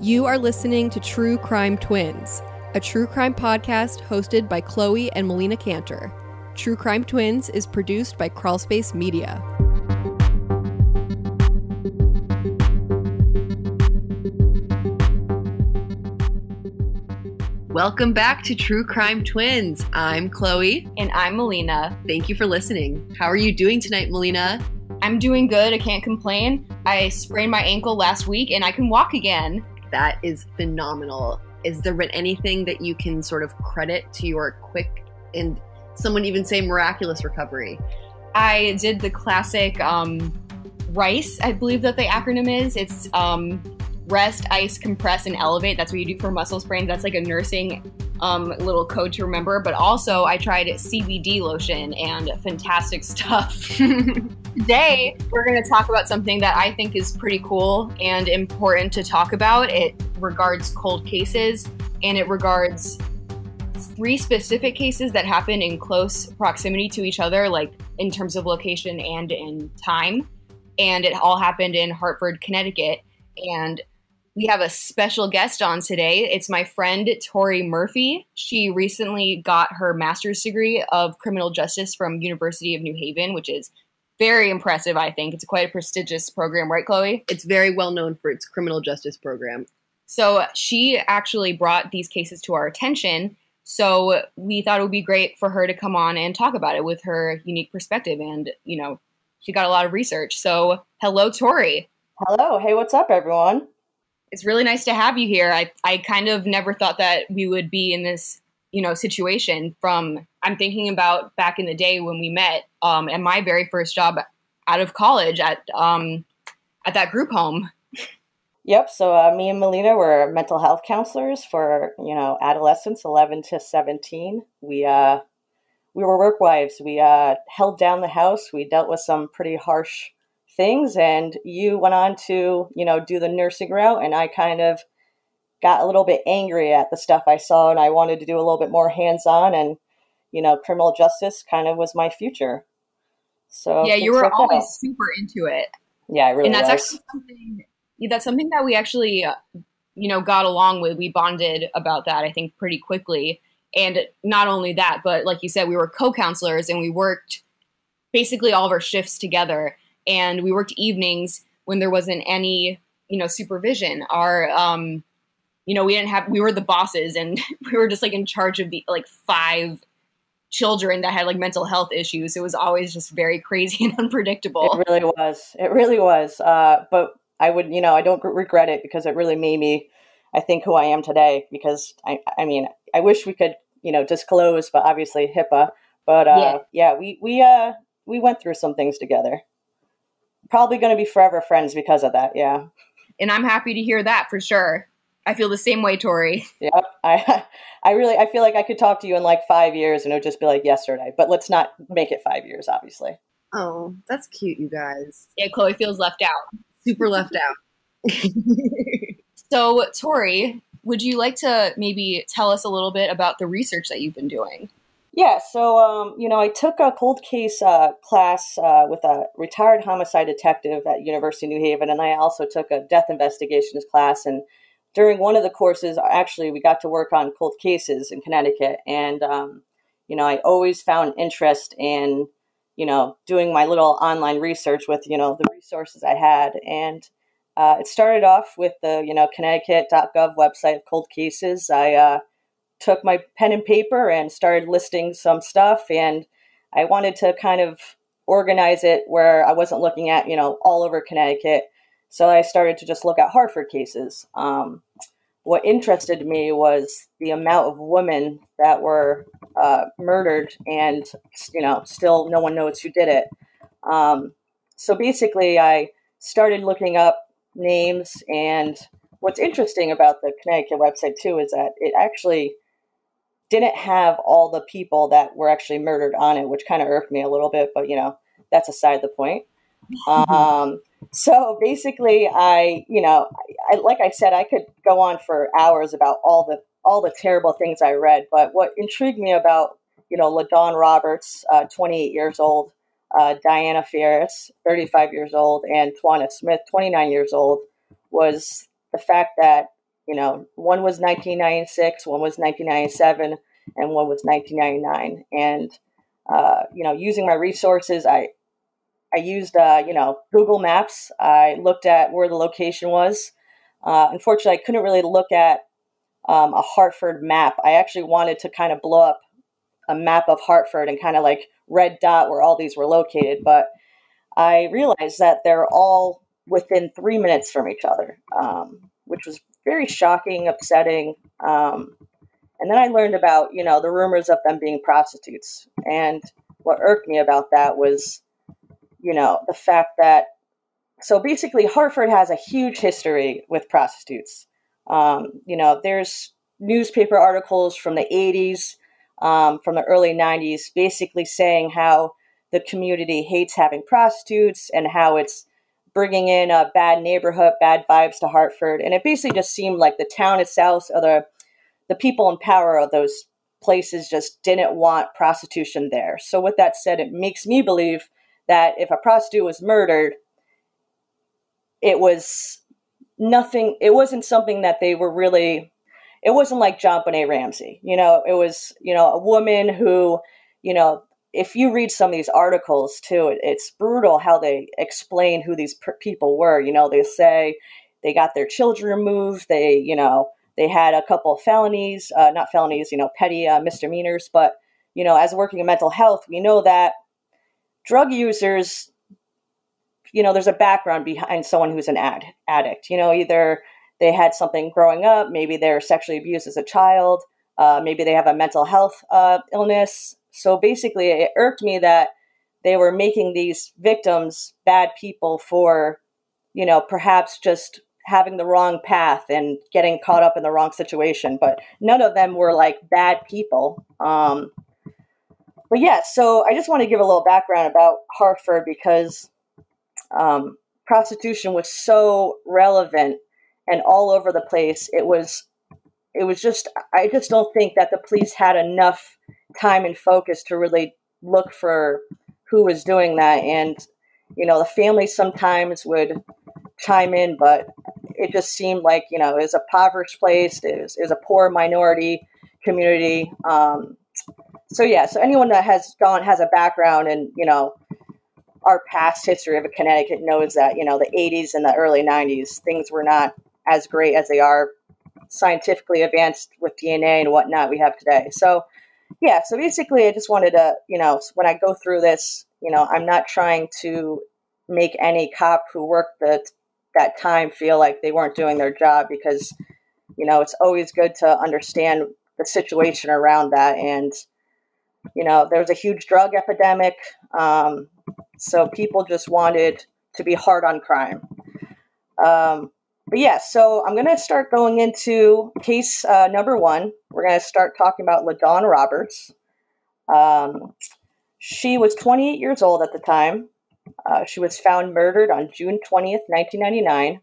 You are listening to True Crime Twins, a true crime podcast hosted by Chloe and Melina Canter. True Crime Twins is produced by Crawlspace Media. Welcome back to True Crime Twins. I'm Chloe. And I'm Melina. Thank you for listening. How are you doing tonight, Melina? I'm doing good. I can't complain. I sprained my ankle last week and I can walk again. That is phenomenal. Has there been anything that you can sort of credit to your quick and someone even say miraculous recovery? I did the classic RICE, I believe that the acronym is. It's rest, ice, compress, and elevate. That's what you do for muscle sprains. That's like a nursing little code to remember. But also I tried CBD lotion and fantastic stuff. Today, we're going to talk about something that I think is pretty cool and important to talk about. It regards cold cases, and it regards 3 specific cases that happen in close proximity to each other, like in terms of location and in time. And it all happened in Hartford, Connecticut. And we have a special guest on today. It's my friend, Tori Murphy. She recently got her master's degree of criminal justice from University of New Haven, which is very impressive, I think. It's quite a prestigious program, right, Chloe? It's very well known for its criminal justice program. So she actually brought these cases to our attention. So we thought it would be great for her to come on and talk about it with her unique perspective. And, you know, she got a lot of research. So hello, Tori. Hello. Hey, what's up, everyone? It's really nice to have you here. I kind of never thought that we would be in this, situation I'm thinking about back in the day when we met at my very first job out of college at that group home. Yep. So me and Melina were mental health counselors for, adolescents, 11 to 17. We were work wives. We held down the house. We dealt with some pretty harsh things, and you went on to, do the nursing route, and I kind of got a little bit angry at the stuff I saw, and I wanted to do a little bit more hands-on, and, criminal justice kind of was my future. So yeah, you were always super into it. Yeah, I really was. And that's something that we actually, got along with. We bonded about that, I think, pretty quickly. And not only that, but like you said, we were co-counselors, and we worked basically all of our shifts together. And we worked evenings when there wasn't any, supervision. We were the bosses, and we were just like in charge of the 5 children that had mental health issues. It was always just very crazy and unpredictable. It really was. But I would, I don't regret it, because it really made me, I think, who I am today. Because I wish we could, disclose, but obviously HIPAA. But we went through some things together. Probably going to be forever friends because of that. Yeah. And I'm happy to hear that for sure. I feel the same way, Tori. Yep. I feel like I could talk to you in 5 years and it would just be like yesterday, but let's not make it 5 years, obviously. Oh, that's cute, you guys. Yeah, Chloe feels left out. Super left out. So, Tori, would you like to maybe tell us a little bit about the research that you've been doing? Yeah, so, I took a cold case class with a retired homicide detective at University of New Haven, and I also took a death investigations class. And during one of the courses, actually, we got to work on cold cases in Connecticut. And, I always found interest in, doing my little online research with, the resources I had. And it started off with the, Connecticut.gov website of cold cases. I took my pen and paper and started listing some stuff, and I wanted to kind of organize it where I wasn't looking at, all over Connecticut. So I started to just look at Hartford cases. What interested me was the amount of women that were murdered, and, still no one knows who did it. So basically I started looking up names, and what's interesting about the Connecticut website too is that it actually didn't have all the people that were actually murdered on it, which kind of irked me a little bit, but that's aside the point. So basically I like I said, I could go on for hours about all the terrible things I read, but what intrigued me about, LaDawn Roberts, 28 years old, Diana Ferris, 35 years old, and Twana Smith, 29 years old, was the fact that One was 1996, one was 1997, and one was 1999. And, using my resources, I used, Google Maps. I looked at where the location was. Unfortunately, I couldn't really look at a Hartford map. I actually wanted to kind of blow up a map of Hartford and kind of like red dot where all these were located. But I realized that they're all within 3 minutes from each other, which was very shocking, upsetting. And then I learned about, the rumors of them being prostitutes. And what irked me about that was, the fact that, so basically Hartford has a huge history with prostitutes. There's newspaper articles from the 80s, from the early 90s, basically saying how the community hates having prostitutes and how it's bringing in a bad neighborhood, bad vibes to Hartford. And it basically just seemed like the town itself, or the people in power of those places just didn't want prostitution there. So with that said, it makes me believe that if a prostitute was murdered, it was nothing, it wasn't something that they were really, it wasn't like JonBenet Ramsey. It was, a woman who, if you read some of these articles too, it's brutal how they explain who these people were. They say they got their children removed. They had a couple of felonies, not felonies, petty misdemeanors. But, as working in mental health, we know that drug users, there's a background behind someone who's an addict. Either they had something growing up, maybe they're sexually abused as a child, maybe they have a mental health illness. So basically, it irked me that they were making these victims bad people for, perhaps just having the wrong path and getting caught up in the wrong situation. But none of them were like bad people. But yeah, so I just want to give a little background about Hartford because prostitution was so relevant and all over the place. It was just, I just don't think that the police had enough time and focus to really look for who was doing that. And, the family sometimes would chime in, but it just seemed like, it was a impoverished place. It was a poor minority community. So anyone that has a background and, our past history of Connecticut knows that, the 80s and the early 90s, things were not as great as they are scientifically advanced with DNA and whatnot we have today. So basically I just wanted to, when I go through this, I'm not trying to make any cop who worked that time feel like they weren't doing their job because, it's always good to understand the situation around that. And, there was a huge drug epidemic. So people just wanted to be hard on crime. So I'm going to start going into case number one. We're going to start talking about LaDawn Roberts. She was 28 years old at the time. She was found murdered on June 20th, 1999.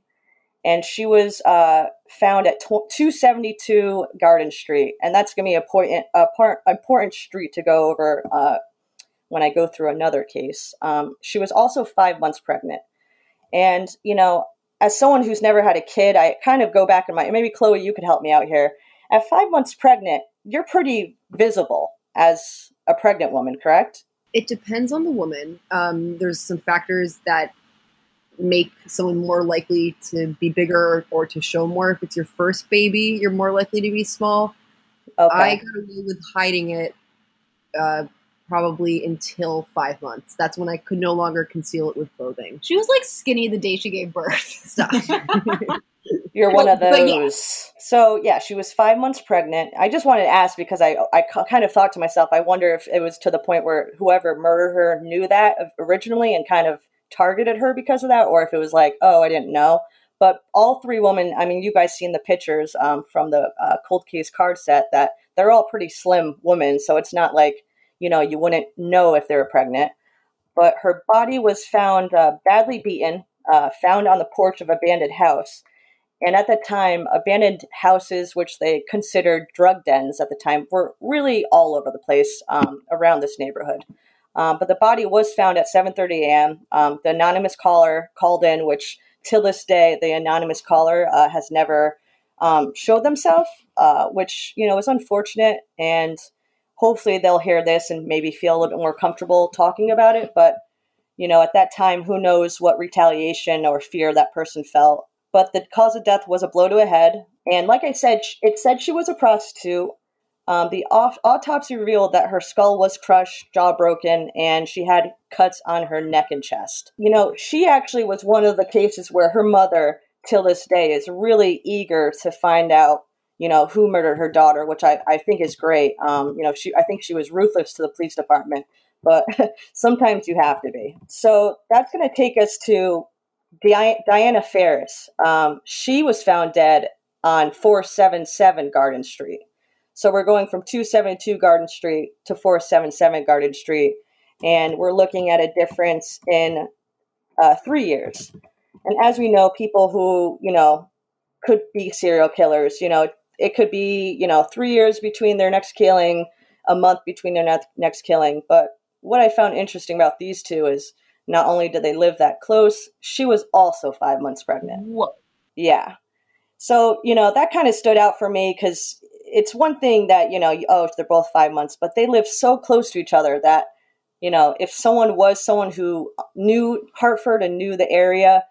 And she was found at 272 Garden Street. And that's going to be an important street to go over when I go through another case. She was also 5 months pregnant. And, as someone who's never had a kid, I kind of go back in maybe Chloe, you could help me out here. At 5 months pregnant, you're pretty visible as a pregnant woman, correct? It depends on the woman. There's some factors that make someone more likely to be bigger or to show more. If it's your first baby, you're more likely to be small. Okay. I got away with hiding it probably until 5 months. That's when I could no longer conceal it with clothing. She was like skinny the day she gave birth. Stop. You're one of those. Yeah. So she was 5 months pregnant. I just wanted to ask because I kind of thought to myself, I wonder if it was to the point where whoever murdered her knew that originally and kind of targeted her because of that, or if it was like, oh, I didn't know. But all three women, I mean, you guys seen the pictures from the cold case card set that they're all pretty slim women. So it's not like, you wouldn't know if they were pregnant. But her body was found badly beaten, found on the porch of an abandoned house. And at the time, abandoned houses, which they considered drug dens at the time, were really all over the place around this neighborhood. But the body was found at 7:30 a.m. The anonymous caller called in, which till this day, the anonymous caller has never showed themselves, which, is unfortunate. And hopefully they'll hear this and maybe feel a little bit more comfortable talking about it. But, at that time, who knows what retaliation or fear that person felt. But the cause of death was a blow to the head. And like I said, it said she was a prostitute. The autopsy revealed that her skull was crushed, jaw broken, and she had cuts on her neck and chest. She actually was one of the cases where her mother, till this day, is really eager to find out, who murdered her daughter, which I think is great. I think she was ruthless to the police department, but sometimes you have to be. So that's going to take us to Diana Ferris. She was found dead on 477 Garden Street. So we're going from 272 Garden Street to 477 Garden Street, and we're looking at a difference in 3 years. And as we know, people who, could be serial killers, it could be, 3 years between their next killing, a month between their next killing. But what I found interesting about these two is not only did they live that close, she was also 5 months pregnant. Whoa. Yeah. So, that kind of stood out for me because it's one thing that, they're both 5 months, but they live so close to each other that, if someone was someone who knew Hartford and knew the area,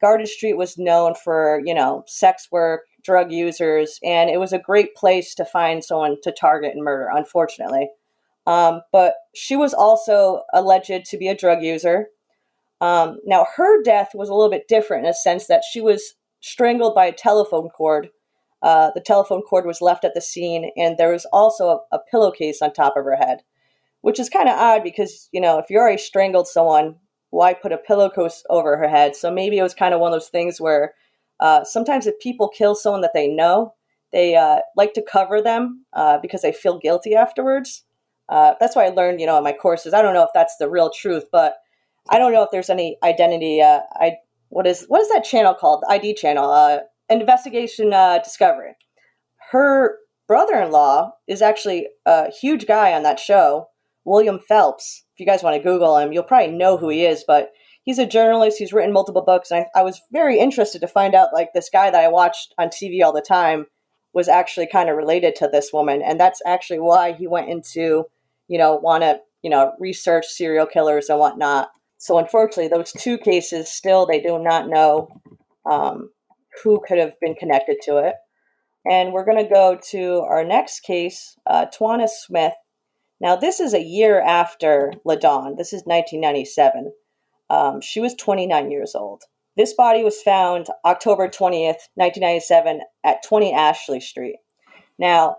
Garden Street was known for, sex work, drug users, and it was a great place to find someone to target and murder, unfortunately. But she was also alleged to be a drug user. Now, her death was a little bit different in a sense that she was strangled by a telephone cord. The telephone cord was left at the scene, and there was also a pillowcase on top of her head, which is kind of odd because, if you already strangled someone, why put a pillowcase over her head? So maybe it was kind of one of those things where sometimes if people kill someone that they know, they like to cover them because they feel guilty afterwards. That's why I learned, in my courses. I don't know if that's the real truth, but I don't know if there's any identity. What is that channel called? The ID channel, Investigation Discovery. Her brother-in-law is actually a huge guy on that show, William Phelps. If you guys want to Google him, you'll probably know who he is, but he's a journalist. He's written multiple books, and I was very interested to find out, like, this guy that I watched on TV all the time was actually kind of related to this woman, and that's actually why he went into, want to, research serial killers and whatnot. So unfortunately, those two cases, still, they do not know who could have been connected to it. And we're going to go to our next case, Tawana Smith. Now, this is a year after LaDawn. This is 1997. She was 29 years old. This body was found October 20th, 1997 at 20 Ashley Street. Now,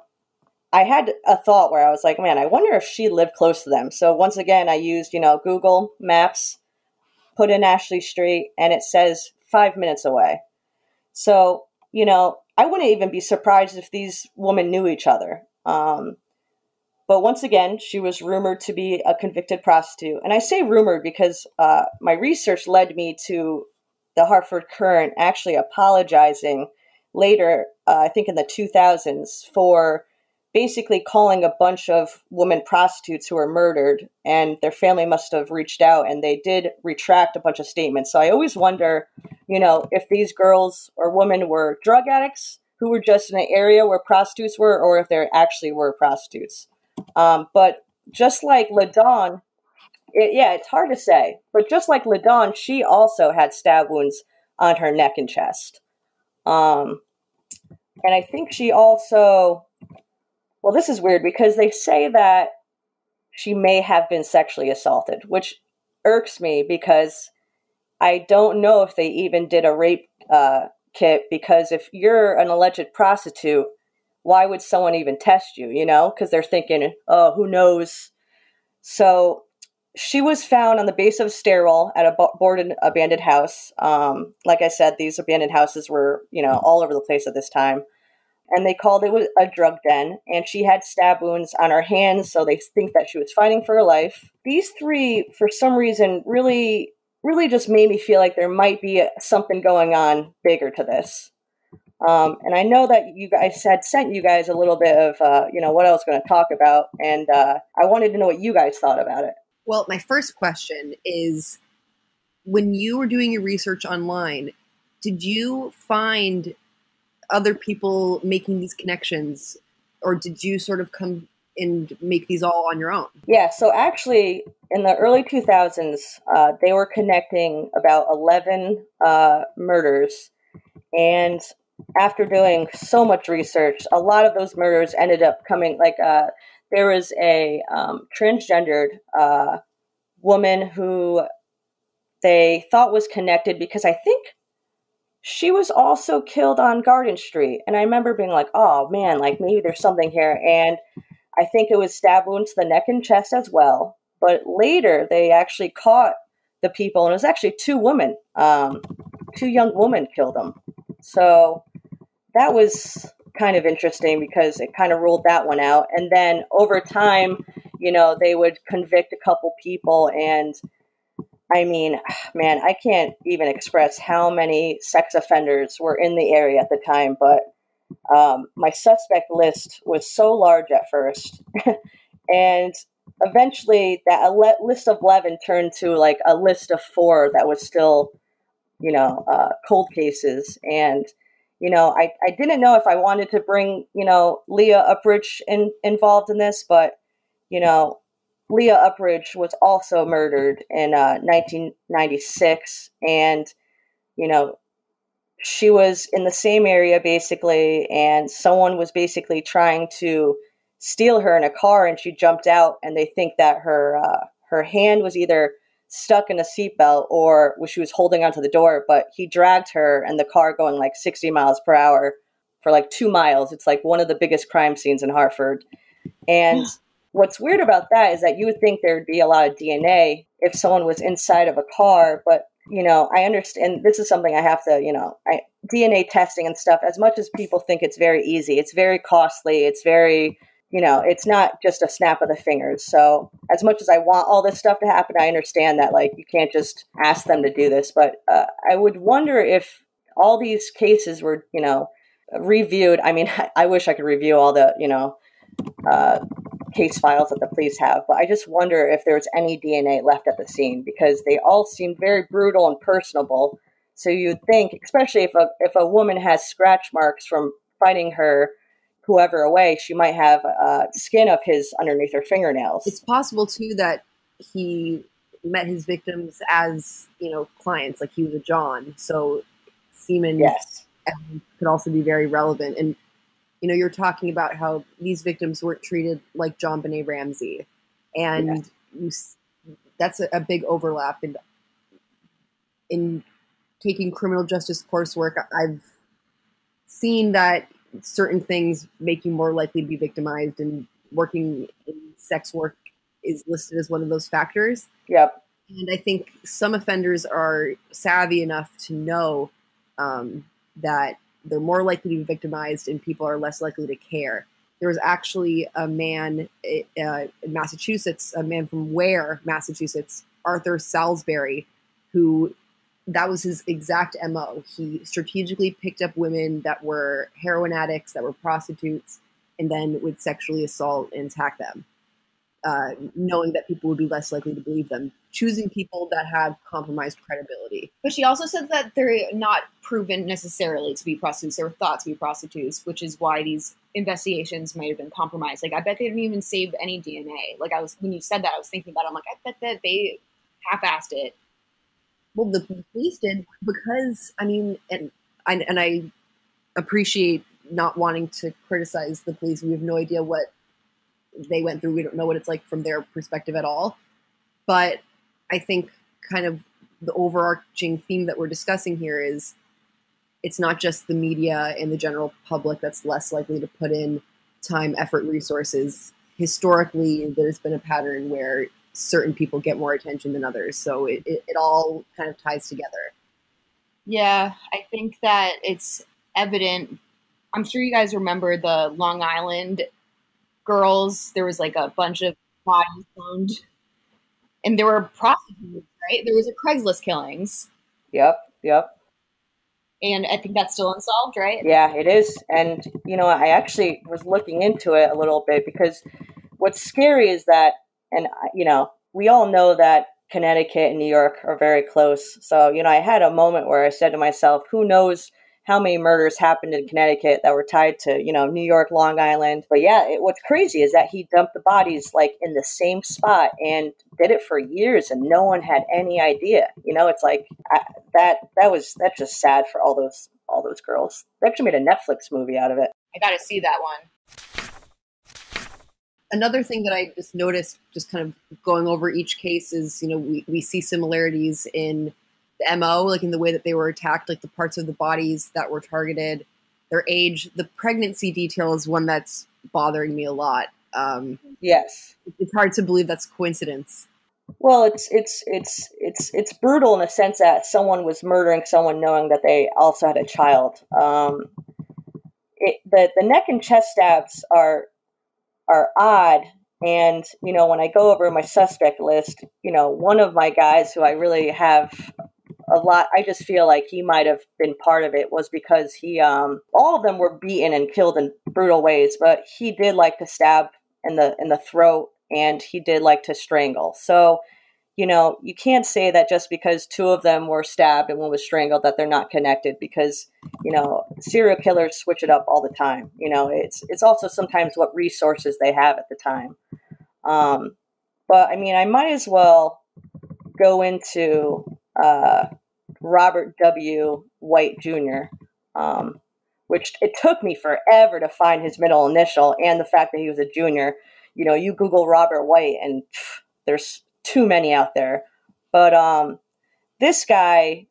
I had a thought where I was like, man, I wonder if she lived close to them. So once again, I used, Google Maps, put in Ashley Street, and it says 5 minutes away. So, I wouldn't even be surprised if these women knew each other. But once again, she was rumored to be a convicted prostitute. And I say rumored because my research led me to the Hartford Courant actually apologizing later, I think in the 2000s, for basically calling a bunch of women prostitutes who were murdered, and their family must have reached out, and they did retract a bunch of statements. So I always wonder, if these girls or women were drug addicts who were just in an area where prostitutes were, or if they actually were prostitutes. But just like LaDawn, it's hard to say, but just like LaDawn, she also had stab wounds on her neck and chest. And I think she also, well, this is weird because they say that she may have been sexually assaulted, which irks me because I don't know if they even did a rape kit, because if you're an alleged prostitute, why would someone even test you, because they're thinking, oh, who knows? So she was found on the base of a stairwell at a boarded abandoned house. Like I said, these abandoned houses were, all over the place at this time. And they called it a drug den. And she had stab wounds on her hands, so they think that she was fighting for her life. These three, for some reason, really, really just made me feel like there might be something going on bigger to this. And I know that you guys had sent you guys a little bit of, what I was going to talk about. And I wanted to know what you guys thought about it. Well, my first question is, when you were doing your research online, did you find other people making these connections, or did you sort of come and make these all on your own? Yeah, so actually, in the early 2000s, they were connecting about 11 murders. And after doing so much research, a lot of those murders ended up coming, there was a transgendered woman who they thought was connected because I think she was also killed on Garden Street. And I remember being like, oh man, like maybe there's something here. And I think it was stab wounds to the neck and chest as well. But later they actually caught the people, and it was actually two women, two young women killed them. So that was kind of interesting because it kind of ruled that one out. And then over time, they would convict a couple people. And I mean, man, I can't even express how many sex offenders were in the area at the time. But my suspect list was so large at first. And eventually that list of 11 turned to like a list of 4 that was still, cold cases. And, I didn't know if I wanted to bring, Leah Upridge involved in this, but, Leah Upridge was also murdered in 1996. And, she was in the same area basically, and someone was basically trying to steal her in a car, and she jumped out, and they think that her hand was either stuck in a seatbelt or she was holding onto the door, but he dragged her and the car going like 60 miles per hour for like 2 miles. It's like one of the biggest crime scenes in Hartford. And what's weird about that is that you would think there'd be a lot of DNA if someone was inside of a car, but I understand this is something I have to, DNA testing and stuff, as much as people think it's very easy, it's very costly, it's very, it's not just a snap of the fingers. So as much as I want all this stuff to happen, I understand that like you can't just ask them to do this. But I would wonder if all these cases were, reviewed. I mean, I wish I could review all the, case files that the police have, but I just wonder if there's any DNA left at the scene because they all seemed very brutal and personable. So you'd think, especially if a woman has scratch marks from fighting whoever away, she might have skin of his underneath her fingernails. It's possible too that he met his victims as clients, like he was a John. So semen could also be very relevant. And you're talking about how these victims weren't treated like John Benet Ramsey, and that's a big overlap. And in taking criminal justice coursework, I've seen that certain things make you more likely to be victimized, and working in sex work is listed as one of those factors. Yep. And I think some offenders are savvy enough to know that they're more likely to be victimized and people are less likely to care. There was actually a man in Massachusetts, a man from Ware, Massachusetts, Arthur Salisbury, who that was his exact MO. He strategically picked up women that were heroin addicts, that were prostitutes, and then would sexually assault and attack them, knowing that people would be less likely to believe them, choosing people that have compromised credibility. But she also said that they're not proven necessarily to be prostitutes or thought to be prostitutes, which is why these investigations might have been compromised. Like, I bet they didn't even save any DNA. Like, when you said that, I was thinking about it. I'm like, I bet that they half-assed it. Well, the police did, because, I mean, and I appreciate not wanting to criticize the police. We have no idea what they went through. We don't know what it's like from their perspective at all. But I think kind of the overarching theme that we're discussing here is it's not just the media and the general public that's less likely to put in time, effort, resources. Historically, there's been a pattern where certain people get more attention than others. So it all kind of ties together. Yeah, I think that it's evident. I'm sure you guys remember the Long Island girls. There was like a bunch of bodies found. And there were prostitutes, right? There was a Craigslist killings. Yep. And I think that's still unsolved, right? Yeah, it is. And, I actually was looking into it a little bit because what's scary is that, and, we all know that Connecticut and New York are very close. So, I had a moment where I said to myself, who knows how many murders happened in Connecticut that were tied to, New York, Long Island. But yeah, what's crazy is that he dumped the bodies like in the same spot and did it for years, and no one had any idea. It's like that's just sad for all those girls. They actually made a Netflix movie out of it. I got to see that one. Another thing that I just noticed, just kind of going over each case, is we see similarities in the MO, like in the way that they were attacked, like the parts of the bodies that were targeted, their age. The pregnancy detail is one that's bothering me a lot. Yes, it's hard to believe that's coincidence. Well, it's brutal in the sense that someone was murdering someone knowing that they also had a child. The neck and chest stabs are odd. And, when I go over my suspect list, one of my guys who I really have a lot, I just feel like he might have been part of it, was because all of them were beaten and killed in brutal ways, but he did like to stab in the throat, and he did like to strangle. So, you can't say that just because two of them were stabbed and one was strangled that they're not connected, because, serial killers switch it up all the time. It's also sometimes what resources they have at the time. But I mean, I might as well go into Robert W. White Jr., which it took me forever to find his middle initial and the fact that he was a junior. You Google Robert White and there's too many out there. But this guy,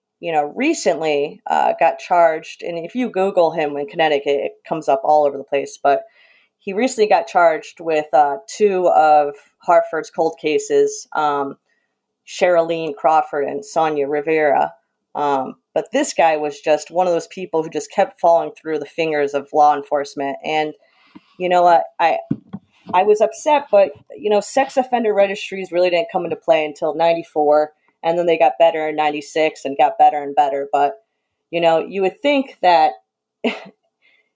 recently got charged, and if you Google him in Connecticut, it comes up all over the place. But he recently got charged with two of Hartford's cold cases, Sherilyn Crawford and Sonia Rivera. But this guy was just one of those people who just kept falling through the fingers of law enforcement. And you know what? I was upset, but, sex offender registries really didn't come into play until 94, and then they got better in 96 and got better and better. But, you would think that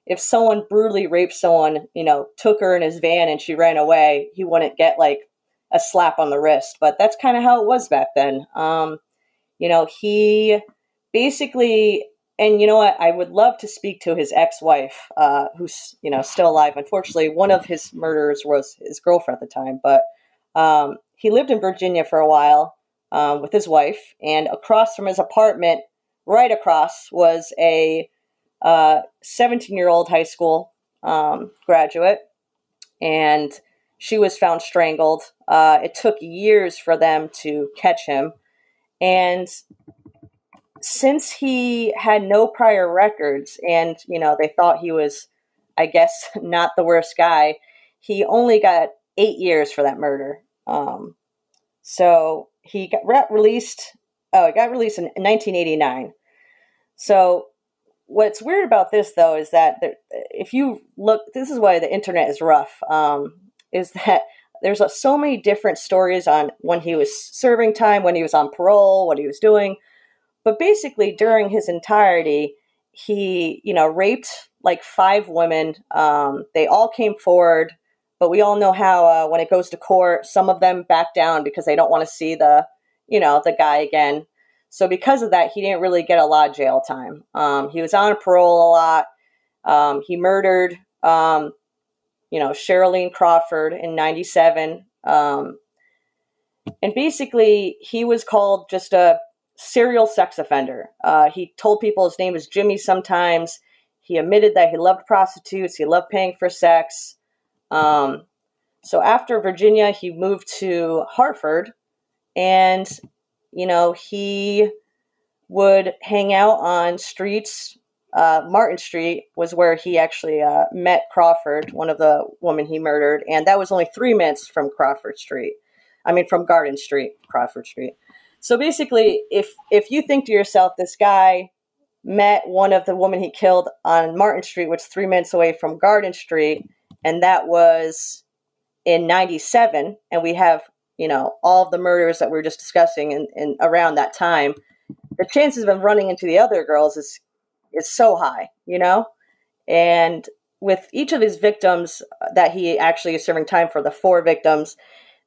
if someone brutally raped someone, took her in his van and she ran away, he wouldn't get like a slap on the wrist. But that's kind of how it was back then. He basically... And you know what? I would love to speak to his ex-wife, who's, still alive. Unfortunately, one of his murderers was his girlfriend at the time. But he lived in Virginia for a while with his wife. And across from his apartment, right across, was a 17-year-old high school graduate. And she was found strangled. It took years for them to catch him. And since he had no prior records and, they thought he was, I guess, not the worst guy, he only got 8 years for that murder. So he got released. Oh, he got released in 1989. So what's weird about this, though, is that if you look, this is why the internet is rough, is that there's so many different stories on when he was serving time, when he was on parole, what he was doing. But basically, during his entirety, he, raped like 5 women. They all came forward, but we all know how when it goes to court, some of them back down because they don't want to see the guy again. So because of that, he didn't really get a lot of jail time. He was on parole a lot. He murdered, Sherilyn Crawford in 97. And basically, he was called just a serial sex offender. He told people his name was Jimmy sometimes. He admitted that he loved prostitutes. He loved paying for sex. So after Virginia, he moved to Hartford, and, he would hang out on streets. Martin Street was where he actually met Crawford, one of the women he murdered. And that was only 3 minutes from from Garden Street, Crawford Street. So basically, if you think to yourself, this guy met one of the women he killed on Martin Street, which is 3 minutes away from Garden Street, and that was in 97, and we have, all of the murders that we were just discussing in around that time, the chances of him running into the other girls is so high, And with each of his victims that he actually is serving time for, the 4 victims,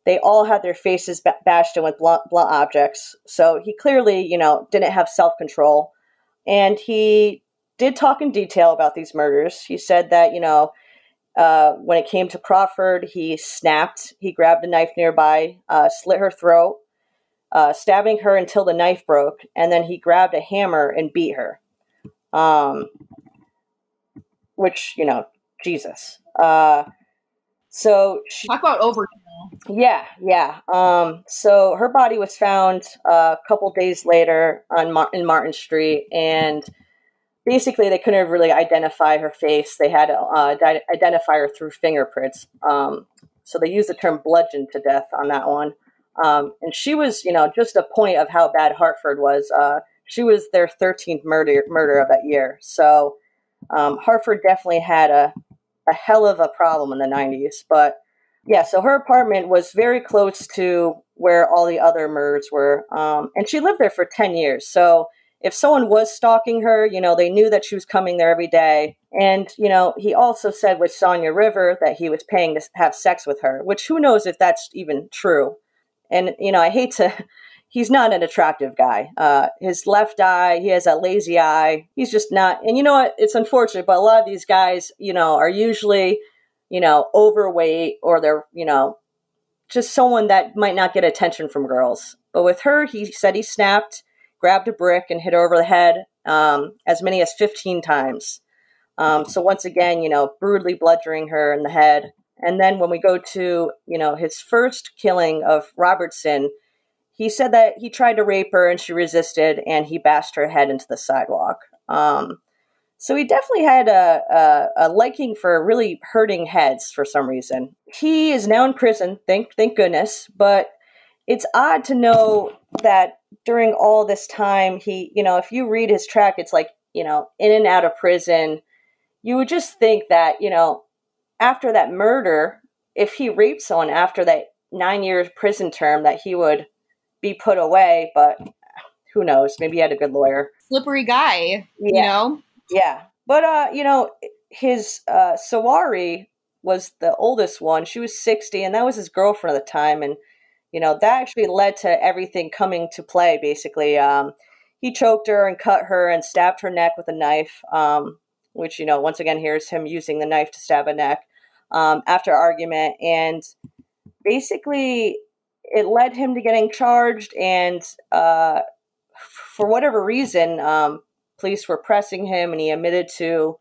they all had their faces bashed in with blunt objects. So he clearly, didn't have self-control. And he did talk in detail about these murders. He said that, when it came to Crawford, he snapped. He grabbed a knife nearby, slit her throat, stabbing her until the knife broke, and then he grabbed a hammer and beat her. Which, Jesus. So talk about overkill. Yeah. So her body was found a couple days later in Martin Street, and basically they couldn't really identify her face. They had to identify her through fingerprints. So they used the term bludgeoned to death on that one. And she was, just a point of how bad Hartford was. She was their 13th murder of that year. So Hartford definitely had a hell of a problem in the 90s. But yeah, so her apartment was very close to where all the other murders were. And she lived there for 10 years. So if someone was stalking her, they knew that she was coming there every day. And, he also said with Sonia River that he was paying to have sex with her, which who knows if that's even true. And, he's not an attractive guy. His left eye, he has a lazy eye. He's just not. And you know what? It's unfortunate, but a lot of these guys, are usually, overweight, or they're, just someone that might not get attention from girls. But with her, he said he snapped, grabbed a brick, and hit her over the head as many as 15 times. So once again, brutally bludgeoning her in the head. And then when we go to, his first killing of Robertson, he said that he tried to rape her and she resisted, and he bashed her head into the sidewalk. So he definitely had a liking for really hurting heads for some reason. He is now in prison, thank goodness. But it's odd to know that during all this time, he, if you read his track, it's like, in and out of prison. You would just think that, after that murder, if he raped someone after that 9-year prison term, that he would be put away. But who knows? Maybe he had a good lawyer. Slippery guy, Yeah. But, his Sawari was the oldest one. She was 60, and that was his girlfriend at the time. And, that actually led to everything coming to play, basically. He choked her and cut her and stabbed her neck with a knife, which, once again, here's him using the knife to stab a neck after argument. And basically, it led him to getting charged. And for whatever reason, police were pressing him, and he admitted to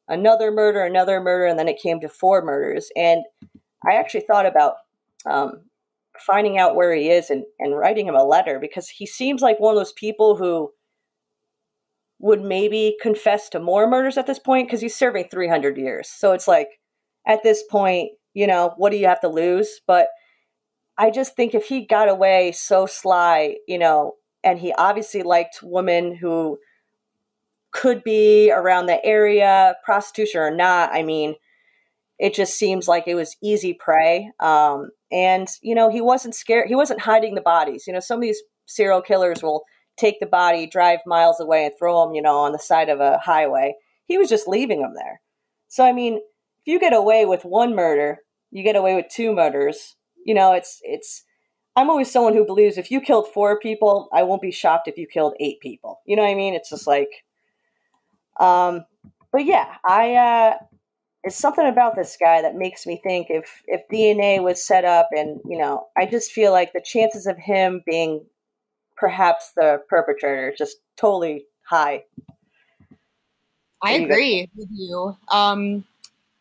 another murder, and then it came to 4 murders. And I actually thought about finding out where he is and writing him a letter, because he seems like one of those people who would maybe confess to more murders at this point, because he's serving 300 years. So it's like, at this point, what do you have to lose? But I just think if he got away so sly, and he obviously liked women who could be around the area, prostitution or not, it just seems like it was easy prey. And, he wasn't scared. He wasn't hiding the bodies. Some of these serial killers will take the body, drive miles away, and throw them, on the side of a highway. He was just leaving them there. So, if you get away with 1 murder, you get away with 2 murders. I'm always someone who believes if you killed 4 people, I won't be shocked if you killed 8 people. You know what I mean? It's just like, but yeah, it's something about this guy that makes me think if DNA was set up, and, I just feel like the chances of him being perhaps the perpetrator is just totally high. I agree with you.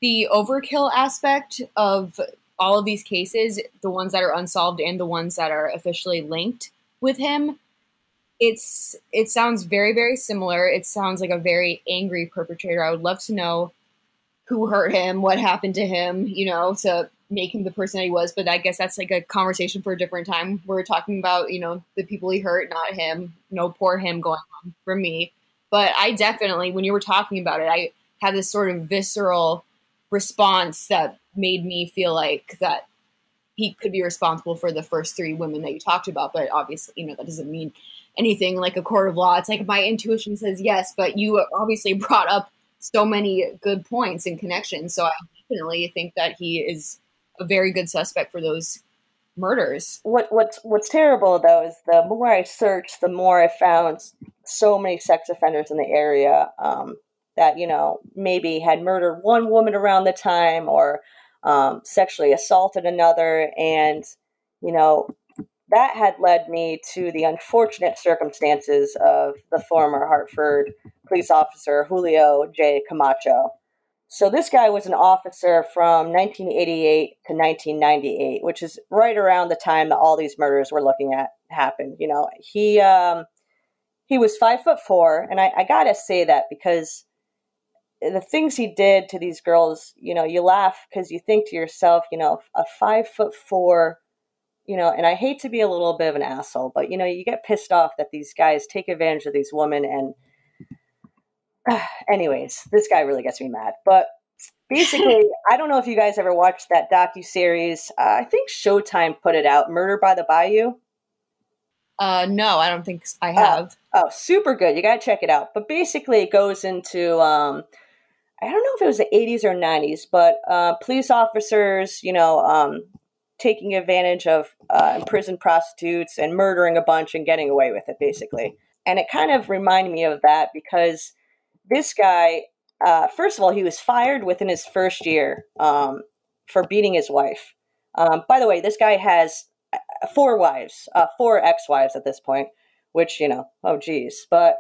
The overkill aspect of all of these cases, the ones that are unsolved and the ones that are officially linked with him, it sounds very, very similar. It sounds like a very angry perpetrator. I would love to know who hurt him, what happened to him, to make him the person that he was. But I guess that's like a conversation for a different time. We're talking about, the people he hurt, not him. No, poor him going on for me. But I definitely, when you were talking about it, I had this sort of visceral response that made me feel like that he could be responsible for the first 3 women that you talked about. But obviously, that doesn't mean anything like a court of law. It's like my intuition says yes, but you obviously brought up so many good points and connections. So I definitely think that he is a very good suspect for those murders. What's terrible, though, is the more I searched, the more I found so many sex offenders in the area. that, maybe had murdered one woman around the time or sexually assaulted another. And, that had led me to the unfortunate circumstances of the former Hartford police officer Julio J. Camacho. So this guy was an officer from 1988 to 1998, which is right around the time that all these murders we're looking at happened. He was 5'4", and I gotta say that because the things he did to these girls, you laugh because you think to yourself, a 5'4", and I hate to be a little bit of an asshole, but you get pissed off that these guys take advantage of these women. And anyways, this guy really gets me mad. But basically, I don't know if you guys ever watched that docuseries. I think Showtime put it out, Murder by the Bayou. No, I don't think I have. Super good. You got to check it out. But basically, it goes into, I don't know if it was the 80s or 90s, but police officers, taking advantage of imprisoned prostitutes and murdering a bunch and getting away with it, basically. And it kind of reminded me of that because this guy, first of all, he was fired within his first year for beating his wife. By the way, this guy has 4 wives, 4 ex-wives at this point, which, oh geez. But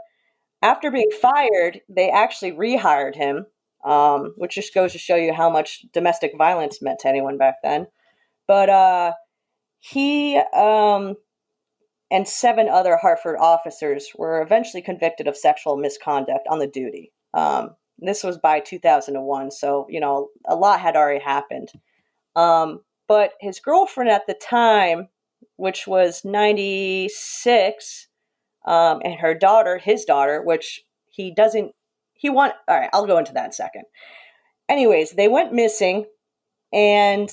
after being fired, they actually rehired him, which just goes to show you how much domestic violence meant to anyone back then. But he and 7 other Hartford officers were eventually convicted of sexual misconduct on the duty. This was by 2001, so, a lot had already happened. But his girlfriend at the time, which was 96, and his daughter, which all right, I'll go into that in a second. Anyways, they went missing, and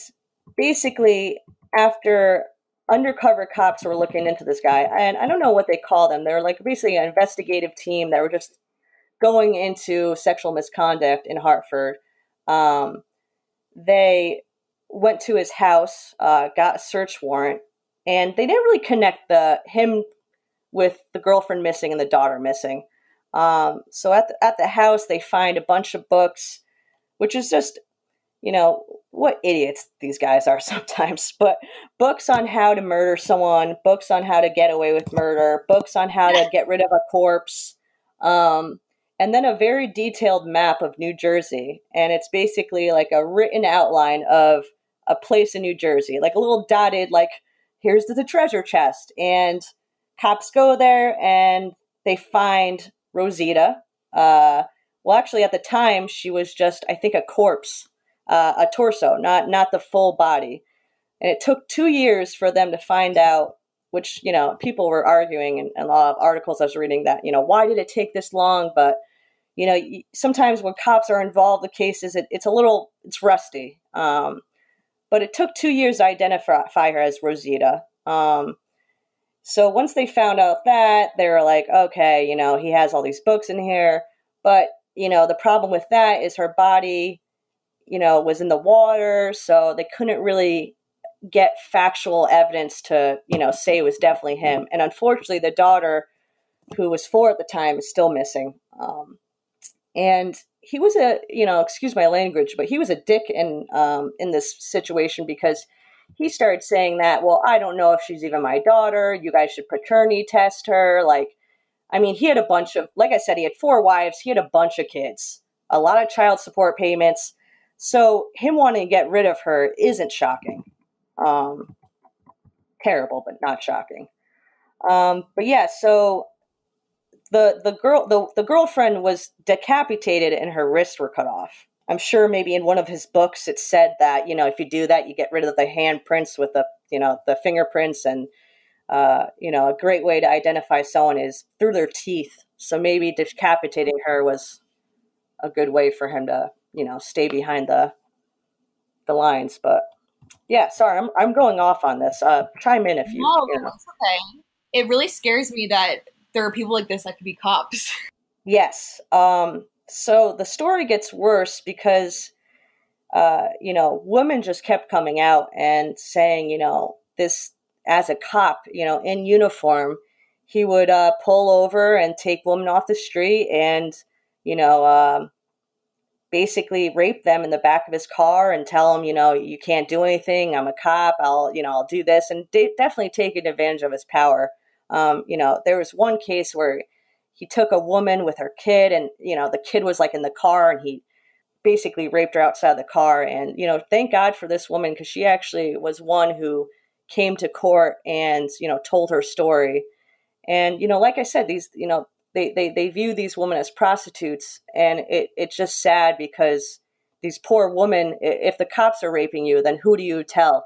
basically, after undercover cops were looking into this guy, and I don't know what they call them. They're like basically an investigative team that were just going into sexual misconduct in Hartford. They went to his house, got a search warrant, and they didn't really connect him with the girlfriend missing and the daughter missing. So at the house, they find a bunch of books, which is just, what idiots these guys are sometimes, but books on how to murder someone, books on how to get away with murder, books on how to get rid of a corpse, and then a very detailed map of New Jersey. And it's basically like a written outline of a place in New Jersey, like a little dotted, like, here's the treasure chest. And cops go there and they find Rosita. Well, actually, at the time, she was just, I think, a corpse. A torso, not the full body. And it took 2 years for them to find out, which, people were arguing in a lot of articles I was reading that, why did it take this long? But, sometimes when cops are involved in cases, it's rusty. But it took 2 years to identify her as Rosita. So once they found out that, they were like, okay, he has all these books in here. But, the problem with that is her body was in the water, so they couldn't really get factual evidence to, say it was definitely him. And unfortunately, the daughter, who was 4 at the time, is still missing. And he was excuse my language, but he was a dick in this situation because he started saying that, well, I don't know if she's even my daughter. You guys should paternity test her. He had a bunch of, like I said, he had 4 wives. He had a bunch of kids, a lot of child support payments. So him wanting to get rid of her isn't shocking. Terrible, but not shocking. But yeah, so the girlfriend was decapitated and her wrists were cut off. I'm sure maybe in one of his books it said that, if you do that, you get rid of the handprints with the fingerprints. And, a great way to identify someone is through their teeth. So maybe decapitating her was a good way for him to, stay behind the lines. But yeah, sorry, I'm going off on this. Chime in if you. No, it's okay. It really scares me that there are people like this that could be cops. Yes. So the story gets worse because, women just kept coming out and saying, this as a cop, in uniform, he would pull over and take women off the street and, basically rape them in the back of his car and tell them, you can't do anything. I'm a cop. I'll do this, and definitely taking advantage of his power. There was one case where he took a woman with her kid, and, the kid was like in the car, and he basically raped her outside the car. And, thank God for this woman, because she actually was one who came to court and, told her story. And, like I said, these, they view these women as prostitutes, and it's just sad because these poor women, if the cops are raping you, then who do you tell,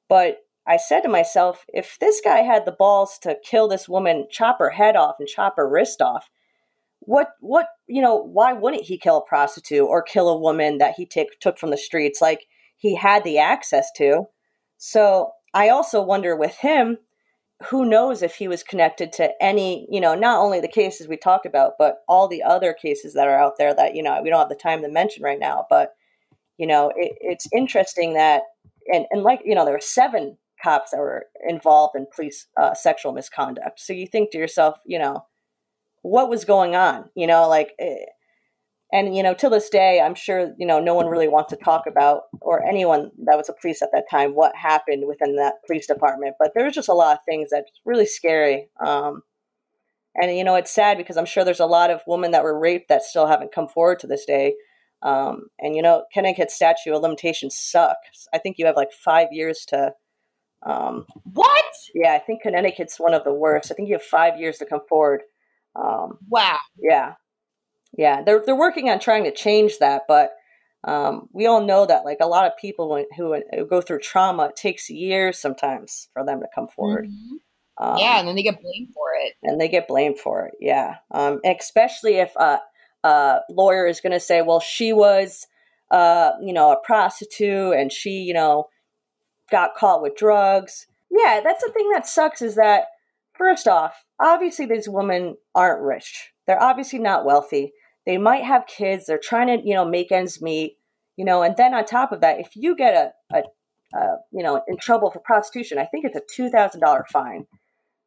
But I said to myself, if this guy had the balls to kill this woman, chop her head off and chop her wrist off, why wouldn't he kill a prostitute or kill a woman that he took from the streets? Like, he had the access to. So I also wonder with him, who knows if he was connected to any, not only the cases we talked about, but all the other cases that are out there that, we don't have the time to mention right now. But, it's interesting that, and like, there were 7 cops that were involved in police sexual misconduct. So you think to yourself, what was going on, and, till this day, I'm sure, no one really wants to talk about, or anyone that was a police at that time, what happened within that police department. But there was just a lot of things that's really scary. And, it's sad because I'm sure there's a lot of women that were raped that still haven't come forward to this day. And, Connecticut statute of limitations sucks. I think you have like 5 years to. What? Yeah, I think Connecticut's one of the worst. I think you have 5 years to come forward. Wow. Yeah, they're working on trying to change that, but we all know that, like, a lot of people who go through trauma, it takes years sometimes for them to come forward. Mm-hmm. And then they get blamed for it. Yeah, especially if a lawyer is going to say, well, she was, a prostitute, and she, got caught with drugs. Yeah, that's the thing that sucks, is that, first off, obviously these women aren't rich. They're obviously not wealthy. They might have kids. They're trying to, make ends meet, and then on top of that, if you get in trouble for prostitution, I think it's a $2,000 fine,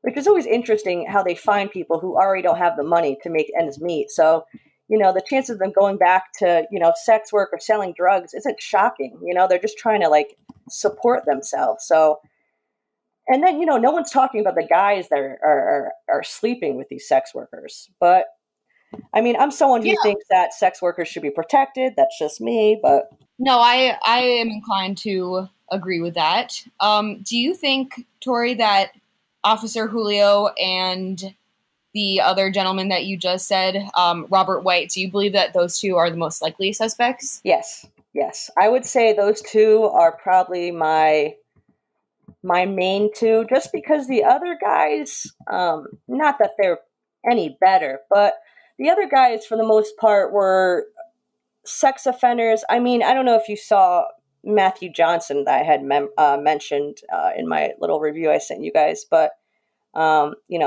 which is always interesting how they find people who already don't have the money to make ends meet. So, the chances of them going back to, sex work or selling drugs isn't shocking. They're just trying to, like, support themselves. So, and then, no one's talking about the guys that are sleeping with these sex workers. But, I mean, I'm someone who thinks that sex workers should be protected. That's just me. But no, I am inclined to agree with that. Do you think, Tori, that Officer Julio and the other gentleman that you just said, Robert White, do you believe that those 2 are the most likely suspects? Yes. I would say those 2 are probably my main 2, just because the other guys, not that they're any better, but the other guys, for the most part, were sex offenders. I mean, I don't know if you saw Matthew Johnson that I had mentioned in my little review I sent you guys, but,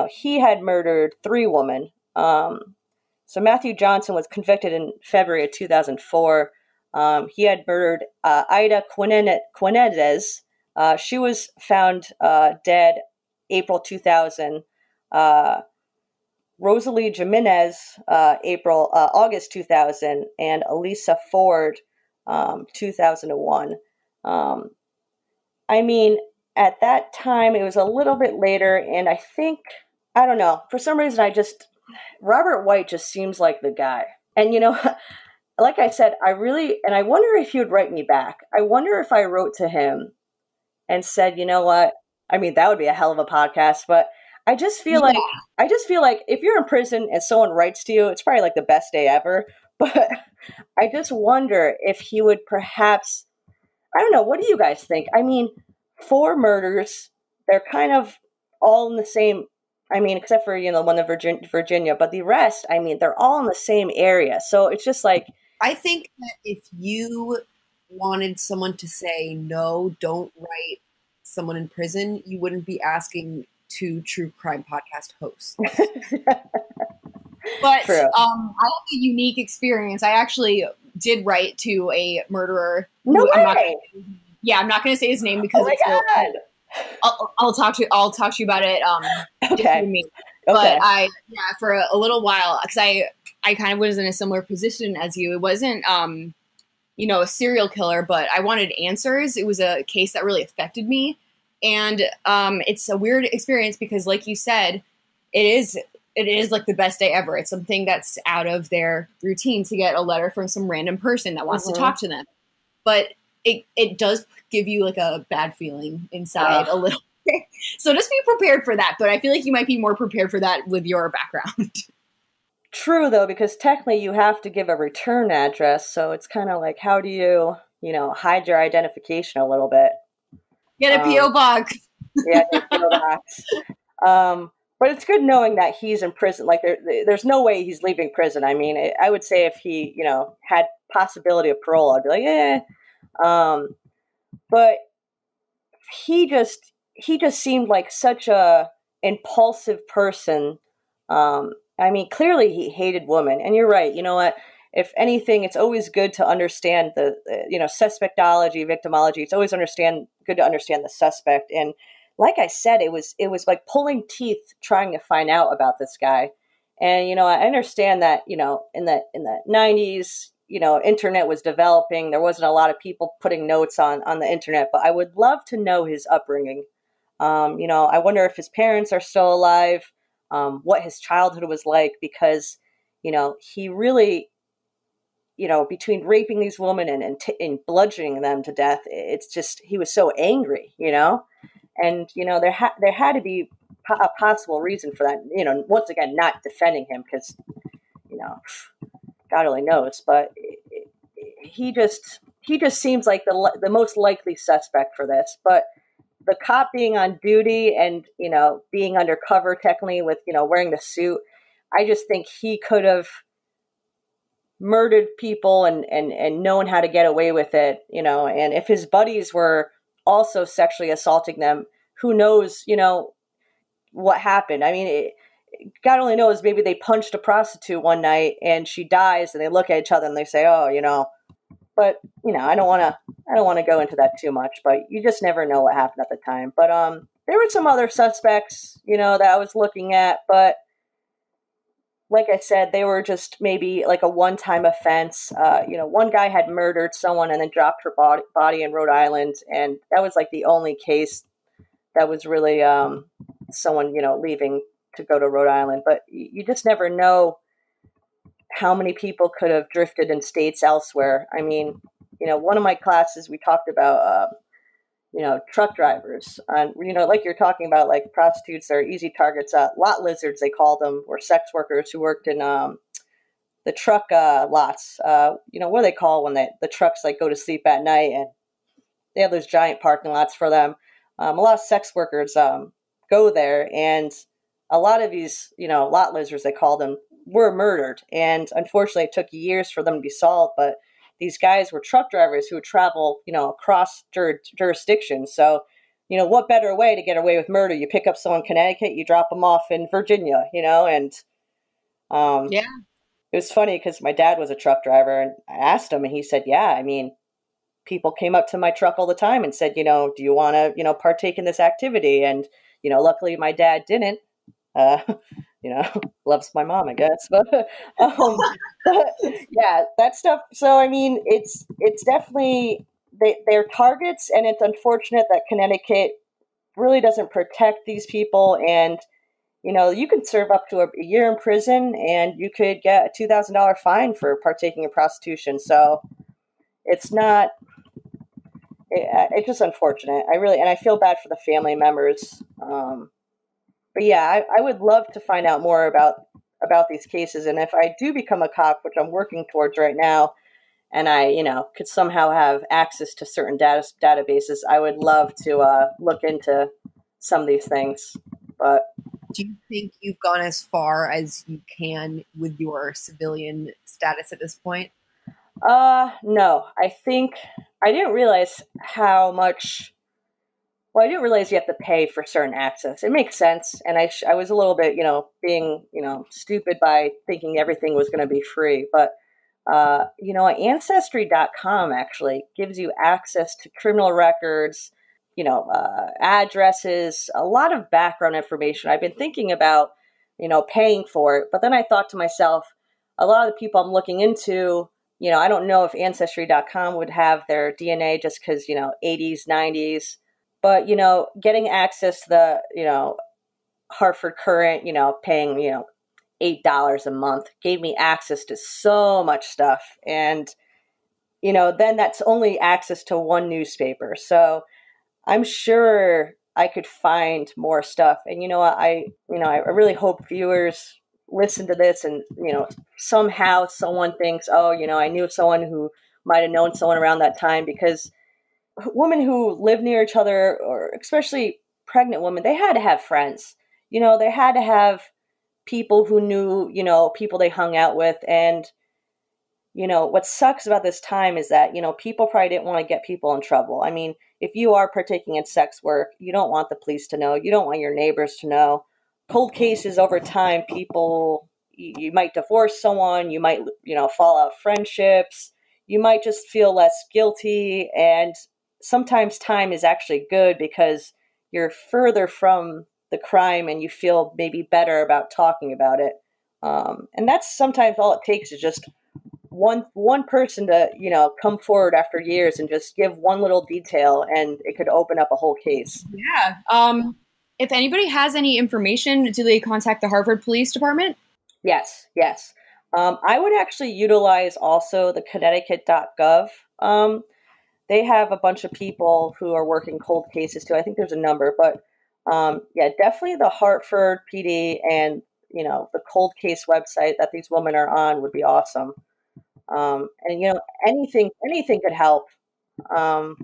he had murdered 3 women. So Matthew Johnson was convicted in February of 2004. He had murdered Ida Quinedez. She was found dead April 2000. Rosalie Jimenez, August 2000, and Elisa Ford, 2001. I mean, at that time, it was a little bit later, and I don't know, for some reason, Robert White just seems like the guy. And, like I said, I wonder if he would write me back. I wonder if I wrote to him and said, you know what? I mean, that would be a hell of a podcast, but I just feel like if you're in prison and someone writes to you, it's probably like the best day ever. But I just wonder if he would perhaps, I don't know, what do you guys think? I mean, 4 murders, they're kind of all in the same, I mean, except for, one in Virginia, but the rest, I mean, they're all in the same area. So it's just like, I think that if you wanted someone to say, no, don't write someone in prison, you wouldn't be asking 2 true crime podcast hosts. But I have a unique experience. I actually did write to a murderer. No way. I'm not going to say his name because I'll talk to you about it. Okay. But for a little while, because I I kind of was in a similar position as you. It wasn't, a serial killer, but I wanted answers. It was a case that really affected me. And it's a weird experience because, like you said, it is like the best day ever. It's something that's out of their routine to get a letter from some random person that wants to talk to them. But it does give you like a bad feeling inside a little bit. So just be prepared for that. But I feel like you might be more prepared for that with your background. True, though, because technically you have to give a return address. So it's kind of like, how do you, hide your identification a little bit? Get a P.O. box. Yeah, get a P.O. box. But it's good knowing that he's in prison. Like there's no way he's leaving prison. I mean, I would say if he, had possibility of parole, I'd be like, eh. But he just seemed like such a impulsive person. I mean, clearly he hated women. And you're right. You know what? If anything, it's always good to understand the suspectology, victimology. It's always good to understand the suspect. And like I said, it was like pulling teeth trying to find out about this guy. And, I understand that, in the 90s, internet was developing. There wasn't a lot of people putting notes on the internet, but I would love to know his upbringing. I wonder if his parents are still alive, what his childhood was like, because, he really, between raping these women and bludgeoning them to death, it's just, he was so angry, and, there had to be a possible reason for that, once again, not defending him because, God only knows, but he just seems like the most likely suspect for this. But the cop being on duty and, being undercover technically with, wearing the suit, I just think he could have murdered people and known how to get away with it, and if his buddies were also sexually assaulting them, who knows, what happened. I mean, God only knows, maybe they punched a prostitute one night and she dies and they look at each other and they say, oh, but, I don't want to go into that too much, but you just never know what happened at the time. But there were some other suspects, that I was looking at, but like I said, they were just maybe like a one-time offense. One guy had murdered someone and then dropped her body in Rhode Island. And that was like the only case that was really someone, leaving to go to Rhode Island. But you just never know how many people could have drifted in states elsewhere. I mean, one of my classes, we talked about, truck drivers. And, like you're talking about, like prostitutes are easy targets. Lot lizards, they called them, or sex workers who worked in the truck lots. What do they call when the trucks like go to sleep at night and they have those giant parking lots for them. A lot of sex workers go there, and a lot of these, lot lizards, they call them, were murdered. And unfortunately, it took years for them to be solved. But these guys were truck drivers who would travel, across jurisdictions. So, what better way to get away with murder? You pick up someone in Connecticut, you drop them off in Virginia, and yeah. It was funny because my dad was a truck driver, and I asked him, and he said, yeah, I mean, people came up to my truck all the time and said, do you want to, partake in this activity? And, luckily my dad didn't, loves my mom, I guess. But yeah, that stuff. So, I mean, it's definitely, they're targets, and it's unfortunate that Connecticut really doesn't protect these people. And, you could serve up to a year in prison and you could get a $2,000 fine for partaking in prostitution. So it's not, it's just unfortunate. And I feel bad for the family members. But yeah, I would love to find out more about these cases. And if I do become a cop, which I'm working towards right now, and I, could somehow have access to certain databases, I would love to look into some of these things. But do you think you've gone as far as you can with your civilian status at this point? No, I think I didn't realize how much. Well, I didn't realize you have to pay for certain access. It makes sense. And I was a little bit, being, stupid by thinking everything was going to be free. But, Ancestry.com actually gives you access to criminal records, addresses, a lot of background information. I've been thinking about, paying for it. But then I thought to myself, a lot of the people I'm looking into, you know, I don't know if Ancestry.com would have their DNA just because, you know, 80s, 90s. But, you know, getting access to the, you know, Hartford Current, you know, paying, you know, $8 a month gave me access to so much stuff. And, you know, then that's only access to one newspaper. So I'm sure I could find more stuff. And, you know, I really hope viewers listen to this and, you know, somehow someone thinks, oh, you know, I knew someone who might have known someone around that time, because women who live near each other, or especially pregnant women, they had to have friends. You know, they had to have people who knew, you know, people they hung out with. And, you know, what sucks about this time is that, you know, people probably didn't want to get people in trouble. I mean, if you are partaking in sex work, you don't want the police to know. You don't want your neighbors to know. Cold cases over time, people, you might divorce someone, you might, you know, fall out of friendships, you might just feel less guilty. And sometimes time is actually good because you're further from the crime and you feel maybe better about talking about it. And that's sometimes all it takes is just one person to, you know, come forward after years and just give one little detail, and it could open up a whole case. Yeah. If anybody has any information, do they contact the Hartford Police Department? Yes. I would actually utilize also the Connecticut.gov. They have a bunch of people who are working cold cases too. I think there's a number, but yeah, definitely the Hartford PD and, you know, the cold case website that these women are on would be awesome. And, you know, anything could help. And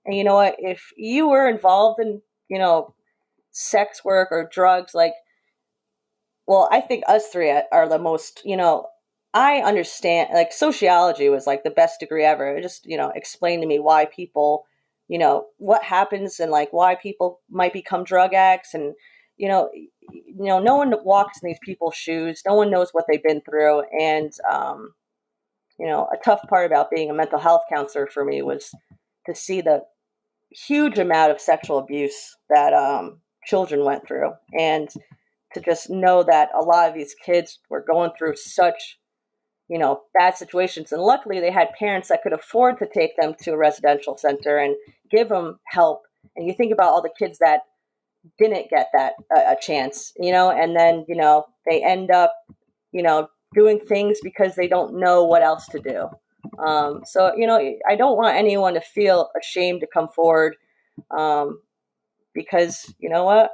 you know what, if you were involved in, you know, sex work or drugs, like, well, I think us three are the most, you know, I understand, like, sociology was like the best degree ever. It just, you know, explained to me why people, you know, what happens and like why people might become drug addicts. And, you know, no one walks in these people's shoes. No one knows what they've been through. And, you know, a tough part about being a mental health counselor for me was to see the huge amount of sexual abuse that children went through, and to just know that a lot of these kids were going through such, you know, bad situations. And luckily they had parents that could afford to take them to a residential center and give them help. And you think about all the kids that didn't get that a chance, you know, and then, you know, they end up, you know, doing things because they don't know what else to do. So, you know, I don't want anyone to feel ashamed to come forward, because, you know what,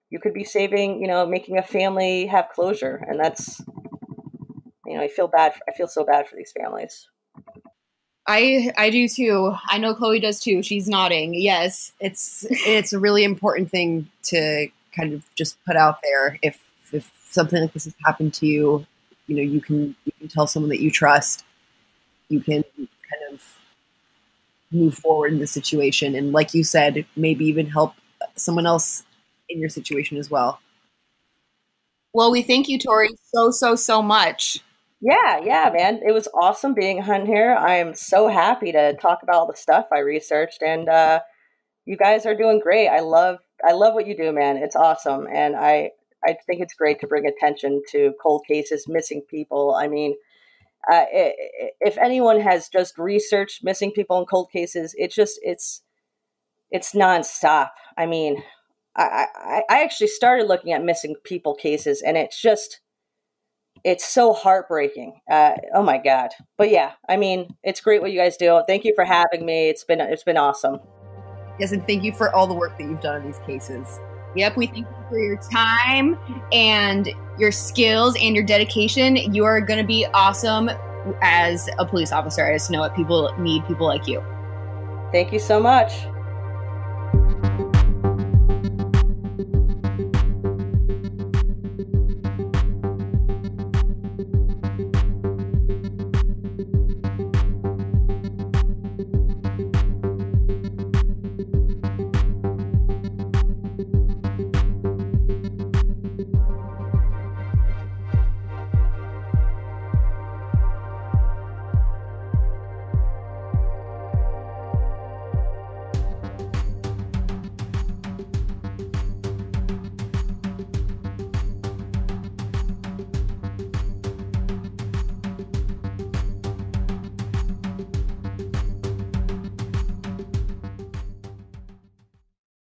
you could be saving, you know, making a family have closure. And that's, you know, I feel so bad for these families. I do too. I know Chloe does too. She's nodding. Yes. It's a really important thing to kind of just put out there. If something like this has happened to you, you know, you can tell someone that you trust. You can kind of move forward in the situation, and like you said, maybe even help someone else in your situation as well. Well, we thank you, Tori, so much. Yeah, man. It was awesome being on here. I am so happy to talk about all the stuff I researched, and you guys are doing great. I love what you do, man. It's awesome. And I think it's great to bring attention to cold cases, missing people. I mean, if anyone has just researched missing people in cold cases, it's nonstop. I mean, I actually started looking at missing people cases, and it's so heartbreaking. Oh my God. But yeah, I mean, it's great what you guys do. Thank you for having me. It's been awesome. Yes, and thank you for all the work that you've done on these cases. Yep, we thank you for your time and your skills and your dedication. You are going to be awesome as a police officer. I just know it. People need people like you. Thank you so much.